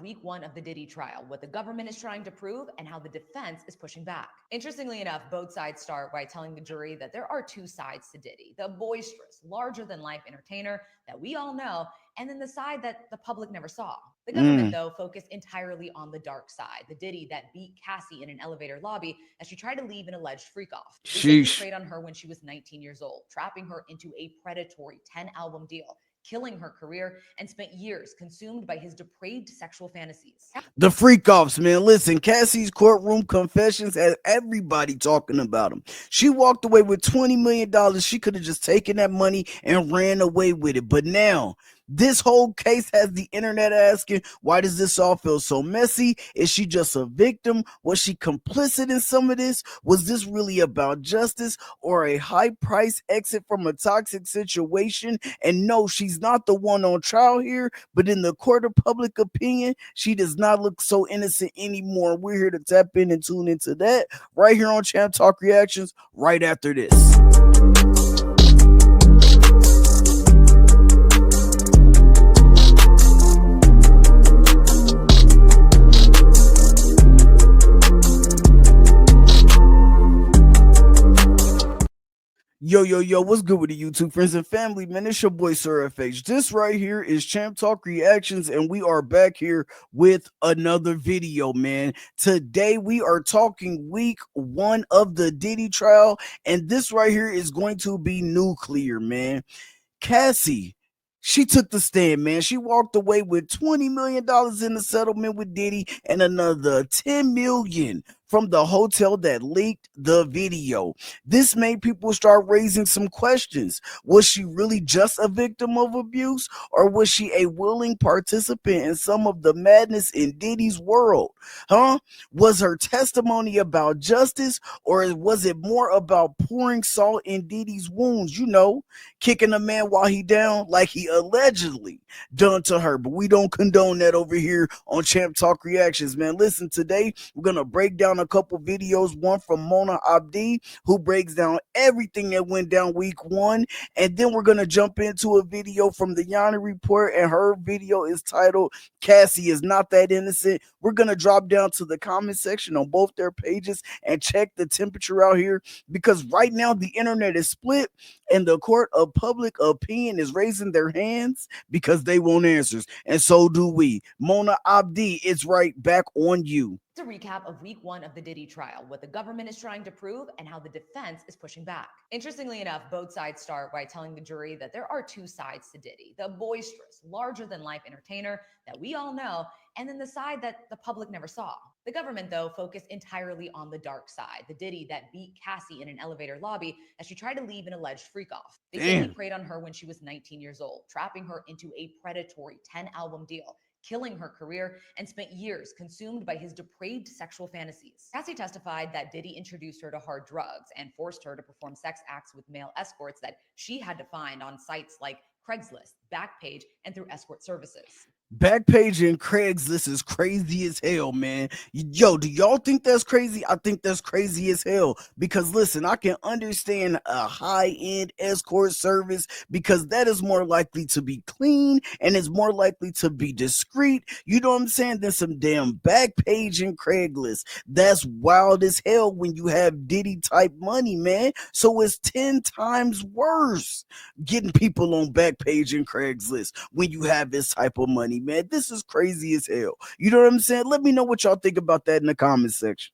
week one of the Diddy trial, what the government is trying to prove and how the defense is pushing back. Interestingly enough, both sides start by telling the jury that there are two sides to Diddy: the boisterous, larger-than-life entertainer that we all know, and then the side that the public never saw. The government, though, focused entirely on the dark side, the Diddy that beat Cassie in an elevator lobby as she tried to leave an alleged freakoff. They say he preyed on her when she was 19 years old, trapping her into a predatory 10-album deal, killing her career, and spent years consumed by his depraved sexual fantasies. The Freakoffs, man. Listen, Cassie's courtroom confessions had everybody talking about him. She walked away with $20 million. She could have just taken that money and ran away with it. But now, this whole case has the internet asking, why does this all feel so messy? Is she just a victim? Was she complicit in some of this? Was this really about justice or a high price exit from a toxic situation? And no, she's not the one on trial here, but in the court of public opinion, she does not look so innocent anymore. We're here to tap in and tune into that right here on Champ Talk Reactions right after this. Yo, what's good with the YouTube friends and family, man? It's your boy SirFH. This right here is Champ Talk Reactions, and we are back here with another video, man. Today we are talking week one of the Diddy trial, and this right here is going to be nuclear, man. Cassie, she took the stand, man. She walked away with $20 million in the settlement with Diddy and another $10 million from the hotel that leaked the video. This made people start raising some questions. Was she really just a victim of abuse, or was she a willing participant in some of the madness in Diddy's world? Was her testimony about justice, or was it more about pouring salt in Diddy's wounds? You know, kicking a man while he down like he allegedly done to her. But we don't condone that over here on Champ Talk Reactions, man. Listen, today we're going to break down a couple videos, one from Mona Abdi, who breaks down everything that went down week one, and then we're going to jump into a video from the Yanni report, and her video is titled Cassie is Not That Innocent. We're going to drop down to the comment section on both their pages and check the temperature out here, because right now the internet is split and the court of public opinion is raising their hands because they want answers, and so do we. Mona Abdi, it's right back on you. It's a recap of week one of the Diddy trial, what the government is trying to prove and how the defense is pushing back. Interestingly enough, both sides start by telling the jury that there are two sides to Diddy: the boisterous, larger-than-life entertainer that we all know, and then the side that the public never saw. The government, though, focused entirely on the dark side, the Diddy that beat Cassie in an elevator lobby as she tried to leave an alleged freakoff. They say he preyed on her when she was 19 years old, trapping her into a predatory 10-album deal, killing her career, and spent years consumed by his depraved sexual fantasies. Cassie testified that Diddy introduced her to hard drugs and forced her to perform sex acts with male escorts that she had to find on sites like Craigslist, Backpage, and through escort services. Backpage and Craigslist is crazy as hell, man. Yo, do y'all think that's crazy? I think that's crazy as hell, because listen, I can understand a high-end escort service because that is more likely to be clean and is more likely to be discreet, you know what I'm saying, than some damn Backpage and Craigslist. That's wild as hell when you have Diddy type money, man. So it's 10 times worse getting people on Backpage and Craigslist when you have this type of money, man. This is crazy as hell. You know what I'm saying? Let me know what y'all think about that in the comment section.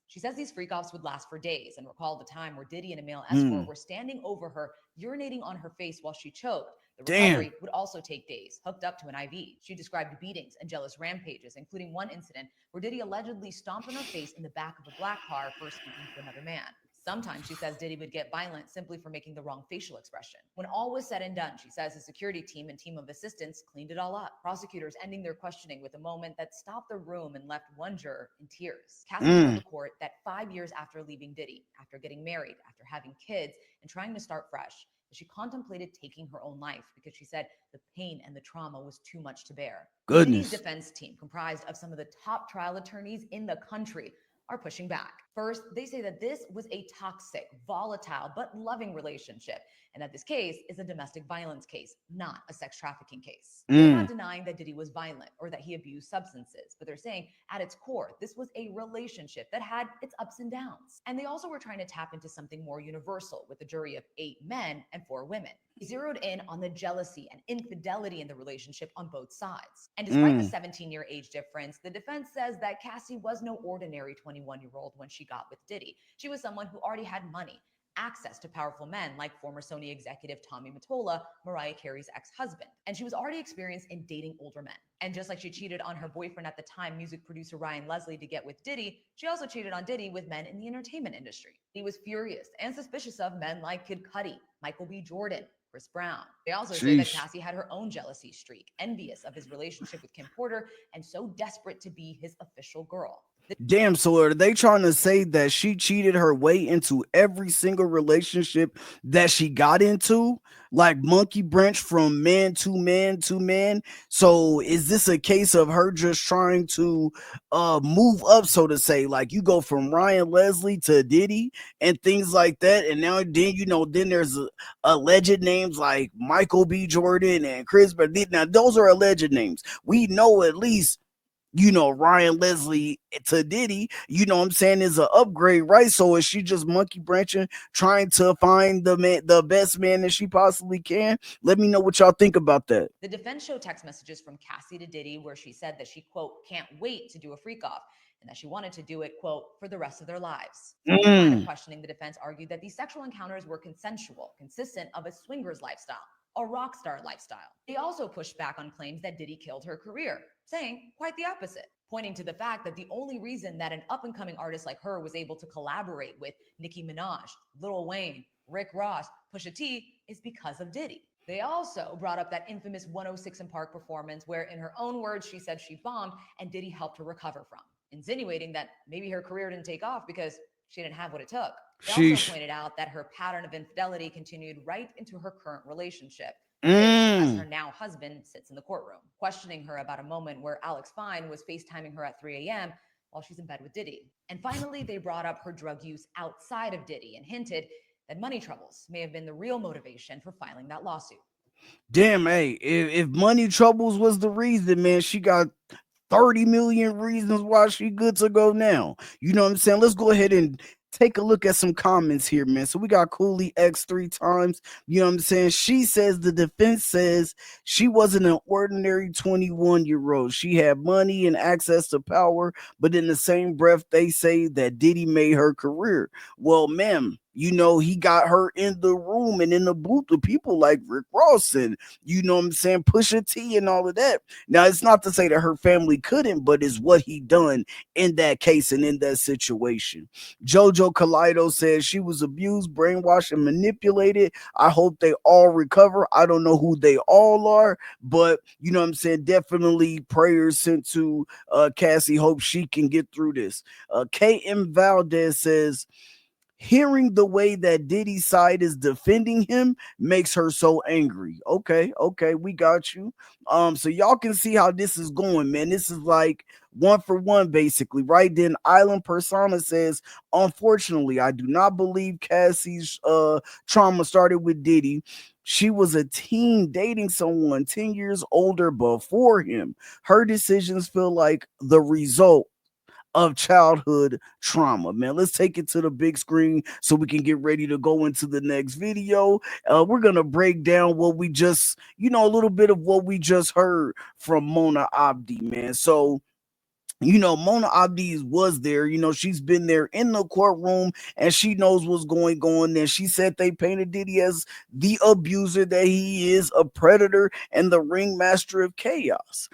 She says these freakoffs would last for days and recalled the time where Diddy and a male escort were standing over her, urinating on her face while she choked. The recovery would also take days, hooked up to an IV. She described beatings and jealous rampages, including one incident where Diddy allegedly stomped on her face in the back of a black car for speaking to another man. Sometimes she says Diddy would get violent simply for making the wrong facial expression. When all was said and done, she says his security team and team of assistants cleaned it all up. Prosecutors ending their questioning with a moment that stopped the room and left one juror in tears. Cassie told the court that 5 years after leaving Diddy, after getting married, after having kids, and trying to start fresh, she contemplated taking her own life because she said the pain and the trauma was too much to bear. Diddy's defense team, comprised of some of the top trial attorneys in the country, are pushing back. First, they say that this was a toxic, volatile, but loving relationship, and that this case is a domestic violence case, not a sex trafficking case. They're not denying that Diddy was violent or that he abused substances, but they're saying at its core, this was a relationship that had its ups and downs. And they also were trying to tap into something more universal with a jury of 8 men and 4 women. They zeroed in on the jealousy and infidelity in the relationship on both sides. And despite the 17-year age difference, the defense says that Cassie was no ordinary 21-year-old when she got with Diddy. She was someone who already had money, access to powerful men like former Sony executive Tommy Mottola, Mariah Carey's ex-husband. And she was already experienced in dating older men. And just like she cheated on her boyfriend at the time, music producer Ryan Leslie, to get with Diddy, she also cheated on Diddy with men in the entertainment industry. He was furious and suspicious of men like Kid Cudi, Michael B. Jordan, Chris Brown. They also say that Cassie had her own jealousy streak, envious of his relationship with Kim Porter, and so desperate to be his official girl. Damn, so are they trying to say that she cheated her way into every single relationship that she got into? Like monkey branch from man to man to man. So is this a case of her just trying to move up, so to say? Like you go from Ryan Leslie to Diddy and things like that, and now then there's alleged names like Michael B. Jordan and Chris, but now those are alleged names. We know at least Ryan Leslie to Diddy, what I'm saying, is an upgrade, right? So is she just monkey branching, trying to find the best man that she possibly can? Let me know what y'all think about that. The defense showed text messages from Cassie to Diddy where she said that she, quote, can't wait to do a freak off, and that she wanted to do it, quote, for the rest of their lives. In the line of questioning, the defense argued that these sexual encounters were consensual, consistent of a swingers lifestyle, a rock star lifestyle. They also pushed back on claims that Diddy killed her career, saying quite the opposite, pointing to the fact that the only reason that an up-and-coming artist like her was able to collaborate with Nicki Minaj, Lil Wayne, Rick Ross, Pusha T is because of Diddy. They also brought up that infamous 106 in Park performance where, in her own words, she said she bombed and Diddy helped her recover from, insinuating that maybe her career didn't take off because she didn't have what it took. They also pointed out that her pattern of infidelity continued right into her current relationship, as her now husband sits in the courtroom, questioning her about a moment where Alex Fine was FaceTiming her at 3 a.m. while she's in bed with Diddy. And finally, they brought up her drug use outside of Diddy and hinted that money troubles may have been the real motivation for filing that lawsuit. Damn, hey, if money troubles was the reason, man, she got 30 million reasons why she good to go now. You know what I'm saying? Let's go ahead and take a look at some comments here, man. So we got Cooley X 3 times. You know what I'm saying? She says the defense says she wasn't an ordinary 21-year-old. She had money and access to power, but in the same breath, they say that Diddy made her career. Well, ma'am, he got her in the room and in the booth with people like Rick Ross and, Pusha T and all of that. Now, it's not to say that her family couldn't, but it's what he done in that case and in that situation. Jojo Kaleido says she was abused, brainwashed, and manipulated. I hope they all recover. I don't know who they all are, but, definitely prayers sent to Cassie. Hope she can get through this. KM Valdez says, hearing the way that Diddy's side is defending him makes her so angry. Okay, we got you. So y'all can see how this is going, man. This is like 1-for-1, basically, right? Then Island Persona says, unfortunately, I do not believe Cassie's trauma started with Diddy. She was a teen dating someone 10 years older before him. Her decisions feel like the result of childhood trauma, man. Let's take it to the big screen so we can get ready to go into the next video. We're gonna break down what we just, a little bit of what we just heard from Mona Abdi, man. So Mona Abdi was there. She's been there in the courtroom and she knows what's going on there. She said they painted Diddy as the abuser that he is, a predator and the ringmaster of chaos.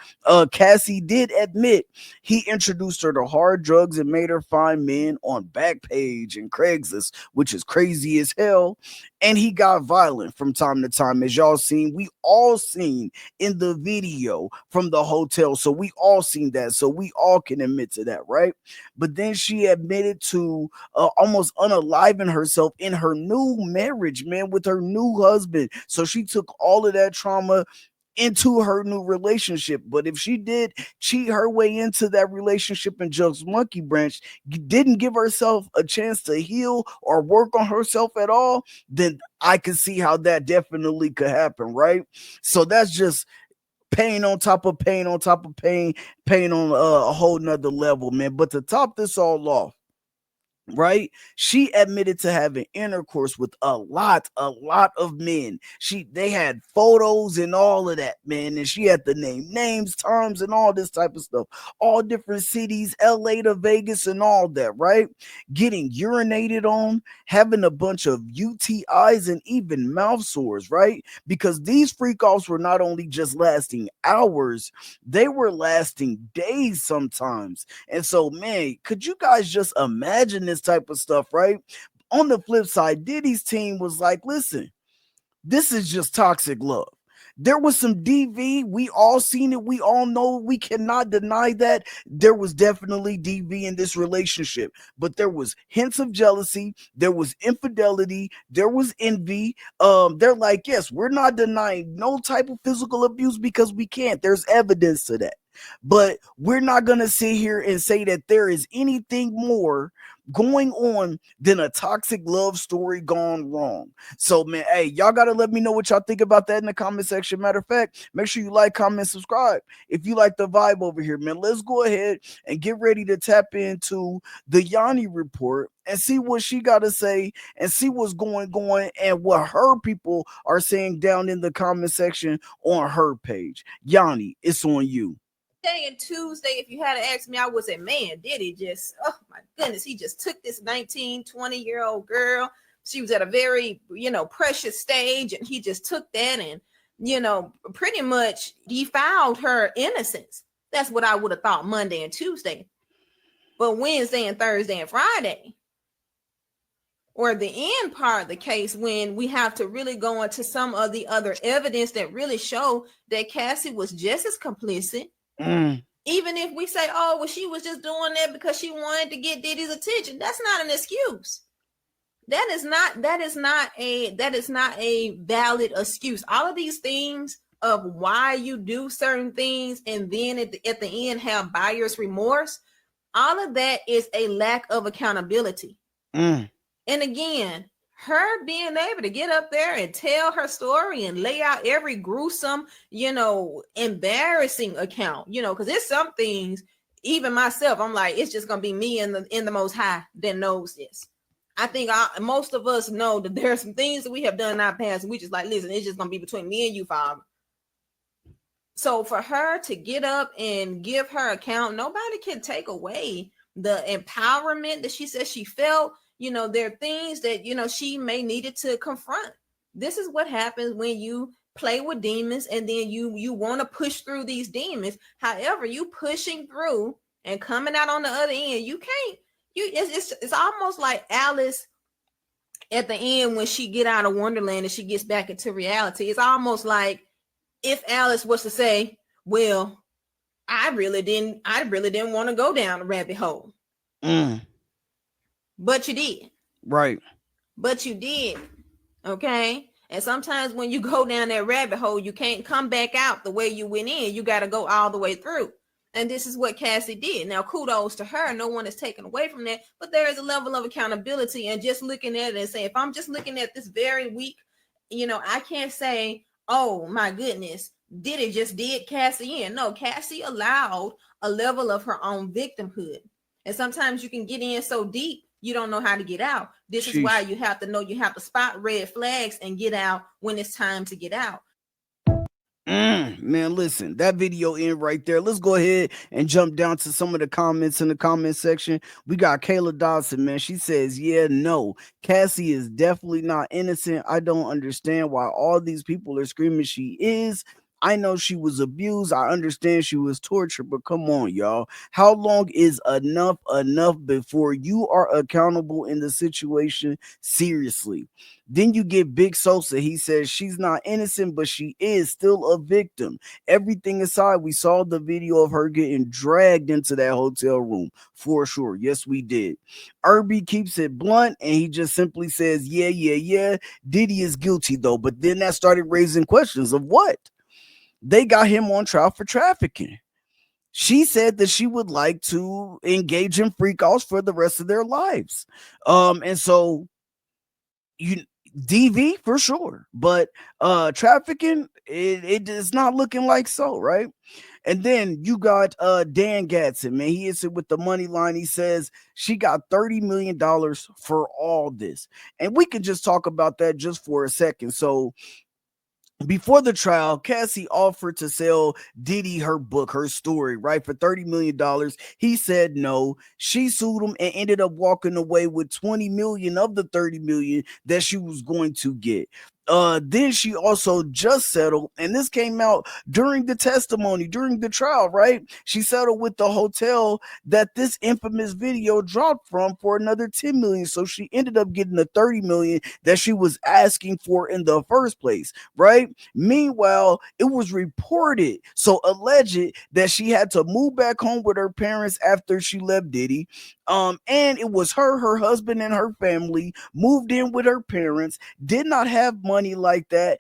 Cassie did admit he introduced her to hard drugs and made her find men on Backpage and Craigslist, which is crazy as hell. And he got violent from time to time, as y'all seen. We all seen in the video from the hotel. So we all seen that. So we all can admit to that, right? But then she admitted to almost unaliving herself in her new marriage, man, with her new husband. So she took all of that trauma into her new relationship. But if she did cheat her way into that relationship and just monkey branch, didn't give herself a chance to heal or work on herself at all, then I can see how that definitely could happen, right? So that's just pain on top of pain on top of pain, pain on a whole nother level, man. But to top this all off, right, she admitted to having intercourse with a lot of men. They had photos and all of that, man, and she had to name names, terms, and all this type of stuff, all different cities, LA to Vegas and all that, right? Getting urinated on, having a bunch of UTIs and even mouth sores, right? Because these freak-offs were not only just lasting hours, they were lasting days sometimes. And so, man, could you guys just imagine this type of stuff, right? On the flip side, Diddy's team was like, listen, this is just toxic love. There was some DV. We all seen it. We all know. We cannot deny that there was definitely DV in this relationship. But there was hints of jealousy. There was infidelity. There was envy. They're like, yes, we're not denying no type of physical abuse because we can't. There's evidence to that. But we're not going to sit here and say that there is anything more going on than a toxic love story gone wrong. So, man, hey, y'all got to let me know what y'all think about that in the comment section. Matter of fact, make sure you like, comment, subscribe if you like the vibe over here, man. Let's go ahead and get ready to tap into the Yanni report and see what she got to say and see what's going and what her people are saying down in the comment section on her page. Yanni, it's on you. And Tuesday, if you had to ask me, I would say, man, Diddy just, oh my goodness, he just took this 19, 20-year-old girl. She was at a very, precious stage, and he just took that and, pretty much defiled her innocence. That's what I would have thought Monday and Tuesday. But Wednesday and Thursday and Friday, or the end part of the case, when we have to really go into some of the other evidence that really show that Cassie was just as complicit. Even if we say, oh, well, she was just doing that because she wanted to get Diddy's attention, that's not an excuse. That is not a valid excuse. All of these things of why you do certain things and then at the end have buyer's remorse, all of that is a lack of accountability. And again, her being able to get up there and tell her story and lay out every gruesome, embarrassing account, because there's some things, even myself, I'm like, it's just going to be me in the Most High that knows this. I think most of us know that there are some things that we have done in our past, and we just like, listen, it's just going to be between me and you, Father. So for her to get up and give her account, nobody can take away the empowerment that she said she felt. There are things that, she may needed to confront. This is what happens when you play with demons and then you want to push through these demons. However, you pushing through and coming out on the other end, you can't. It's almost like Alice at the end when she get out of Wonderland and she gets back into reality. It's almost like if Alice was to say, well, I really didn't want to go down the rabbit hole. But you did. Right. But you did. Okay. And sometimes when you go down that rabbit hole, you can't come back out the way you went in. You got to go all the way through. And this is what Cassie did. Now, kudos to her. No one is taken away from that. But there is a level of accountability. And just looking at it and saying, if I'm just looking at this very week, I can't say, oh, my goodness, Diddy just did Cassie in. No, Cassie allowed a level of her own victimhood. And sometimes you can get in so deep, you don't know how to get out. This is why you have to spot red flags and get out when it's time to get out. Man, listen, that video in right there. Let's go ahead and jump down to some of the comments in the comment section. We got Kayla Dodson, man. She says, yeah, no, Cassie is definitely not innocent. I don't understand why all these people are screaming she is. I know she was abused. I understand she was tortured, but come on, y'all. How long is enough before you are accountable in the situation? Seriously. Then you get Big Sosa. He says she's not innocent, but she is still a victim. Everything aside, we saw the video of her getting dragged into that hotel room for sure. Yes, we did. Irby keeps it blunt and he just simply says, yeah. Diddy is guilty though. But then that started raising questions of what? they got him on trial for trafficking. She said that she would like to engage in freakoffs for the rest of their lives. And so you DV for sure, but trafficking, it is not looking like so, right? And then you got Dan Gatson, man. He is it with the money line. He says she got $30 million for all this. And we can just talk about that just for a second. So before the trial, Cassie offered to sell Diddy her book, her story, right, for $30 million. He said no. She sued him and ended up walking away with 20 million of the 30 million that she was going to get. Then she also just settled, and this came out during the testimony, during the trial, right? She settled with the hotel that this infamous video dropped from for another 10 million. So she ended up getting the 30 million that she was asking for in the first place, right? Meanwhile, it was reported, so alleged, that she had to move back home with her parents after she left Diddy. And it was her husband, and her family moved in with her parents, did not have money like that.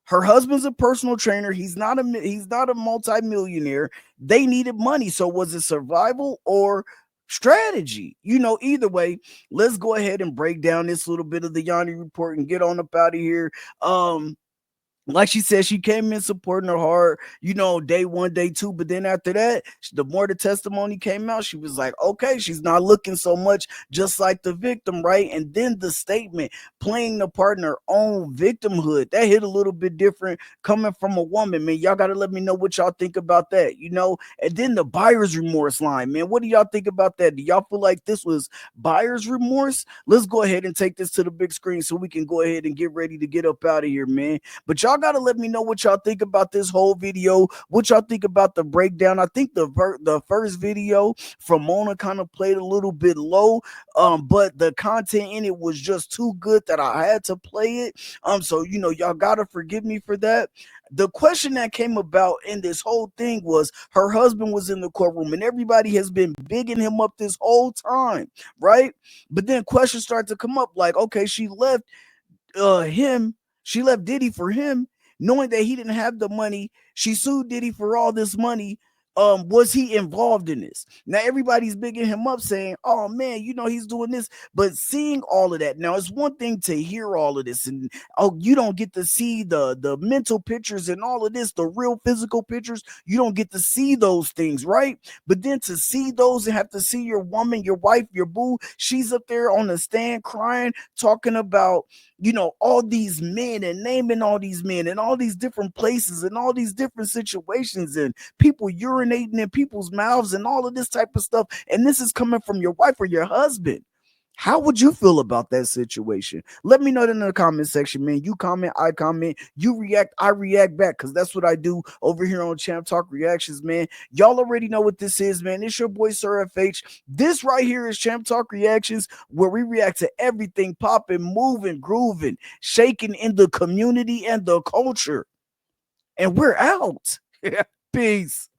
Her husband's a personal trainer. He's not a multi-millionaire. They needed money. So was it survival or strategy? Either way, let's go ahead and break down this little bit of the Yanni report and get on up out of here. Like she said, she came in supporting her heart, day one, day two. But then after that, the more the testimony came out, she was like, okay, she's not looking so much just like the victim, right? And then the statement, playing the part in her own victimhood, that hit a little bit different coming from a woman, man. Y'all got to let me know what y'all think about that, And then the buyer's remorse line, man. What do y'all think about that? Do y'all feel like this was buyer's remorse? Let's go ahead and take this to the big screen so we can go ahead and get ready to get up out of here, man. But y'all gotta let me know what y'all think about this whole video, what y'all think about the breakdown. I think the first video from Mona kind of played a little bit low, but the content in it was just too good that I had to play it. So y'all gotta forgive me for that. The question that came about in this whole thing was her husband was in the courtroom, and everybody has been bigging him up this whole time, right? But then questions start to come up like, okay, she left Diddy for him, knowing that he didn't have the money. She sued Diddy for all this money. Was he involved in this? Now everybody's bigging him up saying, oh man, he's doing this. But seeing all of that, now it's one thing to hear all of this, and you don't get to see the mental pictures and all of this, the real physical pictures. You don't get to see those things, right? But then to see those and have to see your woman, your wife, your boo, she's up there on the stand crying, talking about all these men and naming all these men and all these different places and all these different situations and people urinating in people's mouths and all of this type of stuff. And this is coming from your wife or your husband. How would you feel about that situation? Let me know in the comment section, man. You comment, I comment, you react, I react back, because that's what I do over here on Champ Talk Reactions, man. Y'all already know what this is, man. It's your boy SirFH. This right here is Champ Talk Reactions, where we react to everything popping, moving, grooving, shaking in the community and the culture. And we're out. Peace.